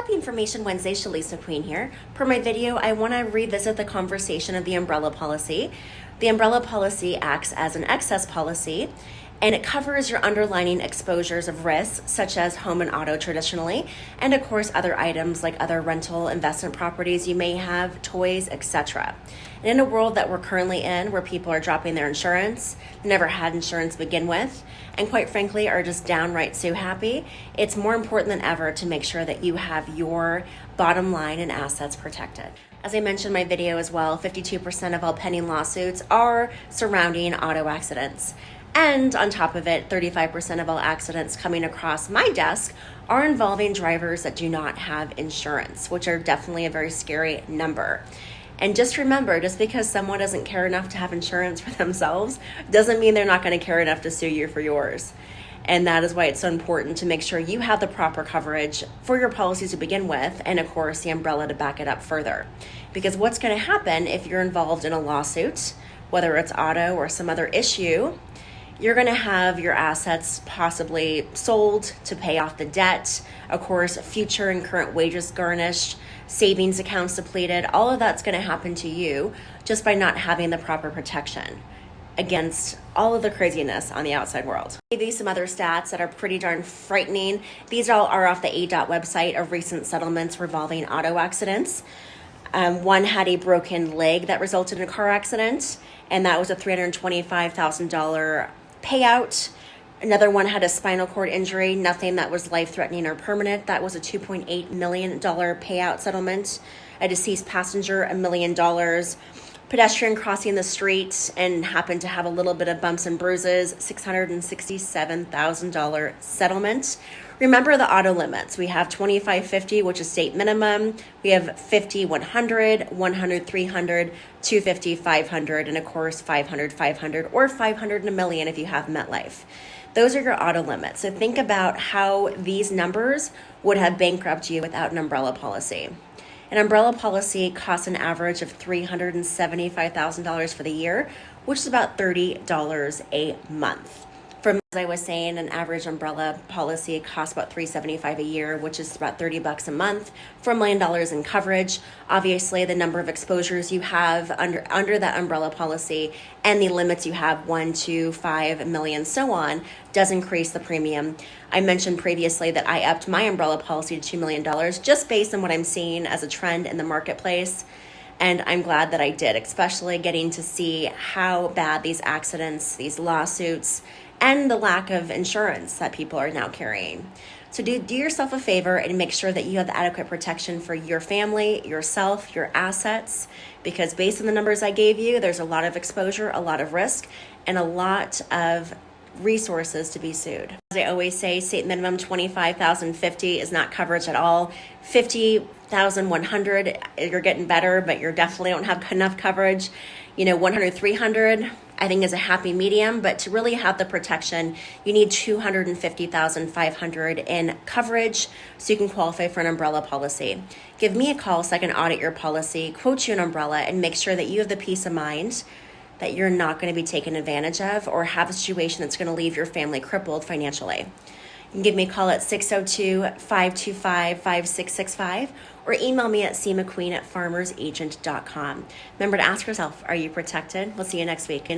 Happy Information Wednesday, Chalyce McQueen here. Per my video, I want to revisit the conversation of the umbrella policy. The umbrella policy acts as an excess policy, and it covers your underlying exposures of risks, such as home and auto traditionally, and of course other items like other rental investment properties you may have, toys, etc. And in a world that we're currently in, where people are dropping their insurance, never had insurance to begin with, and quite frankly are just downright so happy, it's more important than ever to make sure that you have your bottom line and assets protected. As I mentioned in my video as well, 52% of all pending lawsuits are surrounding auto accidents. And on top of it, 35% of all accidents coming across my desk are involving drivers that do not have insurance, which are definitely a very scary number. And just remember, just because someone doesn't care enough to have insurance for themselves doesn't mean they're not going to care enough to sue you for yours. And that is why it's so important to make sure you have the proper coverage for your policies to begin with, and of course the umbrella to back it up further. Because what's going to happen if you're involved in a lawsuit, whether it's auto or some other issue, you're going to have your assets possibly sold to pay off the debt, of course, future and current wages garnished, savings accounts depleted. All of that's going to happen to you just by not having the proper protection against all of the craziness on the outside world. I'll give you some other stats that are pretty darn frightening. These all are off the ADOT website of recent settlements revolving auto accidents. One had a broken leg that resulted in a car accident, and that was a $325,000 payout. Another one had a spinal cord injury, nothing that was life-threatening or permanent. That was a $2.8 million payout settlement. A deceased passenger, $1 million. Pedestrian crossing the street and happened to have a little bit of bumps and bruises, $667,000 settlement. Remember the auto limits. We have 25/50, which is state minimum. We have 50, 100, 100, 300, 250, 500, and of course 500, 500, or 500 and $1 million if you have MetLife. Those are your auto limits. So think about how these numbers would have bankrupted you without an umbrella policy. An umbrella policy costs an average of $375,000 for the year, which is about $30 a month. From, as I was saying, an average umbrella policy costs about $375 a year, which is about $30 a month for $1 million in coverage. Obviously, the number of exposures you have under that umbrella policy and the limits you have, 1, 2, 5 million, so on, does increase the premium. I mentioned previously that I upped my umbrella policy to $2 million just based on what I'm seeing as a trend in the marketplace. And I'm glad that I did, especially getting to see how bad these accidents, these lawsuits, and the lack of insurance that people are now carrying. So do yourself a favor and make sure that you have the adequate protection for your family, yourself, your assets, because based on the numbers I gave you, there's a lot of exposure, a lot of risk, and a lot of resources to be sued. As I always say, state minimum $25,050 is not coverage at all. $50,100, you're getting better, but you definitely don't have enough coverage. 100, 300, I think is a happy medium, but to really have the protection, you need $250,500 in coverage so you can qualify for an umbrella policy. Give me a call so I can audit your policy, quote you an umbrella, and make sure that you have the peace of mind that you're not going to be taken advantage of or have a situation that's going to leave your family crippled financially. You can give me a call at 602-525-5665 or email me at cmcqueen@farmersagent.com. Remember to ask yourself, are you protected? We'll see you next week.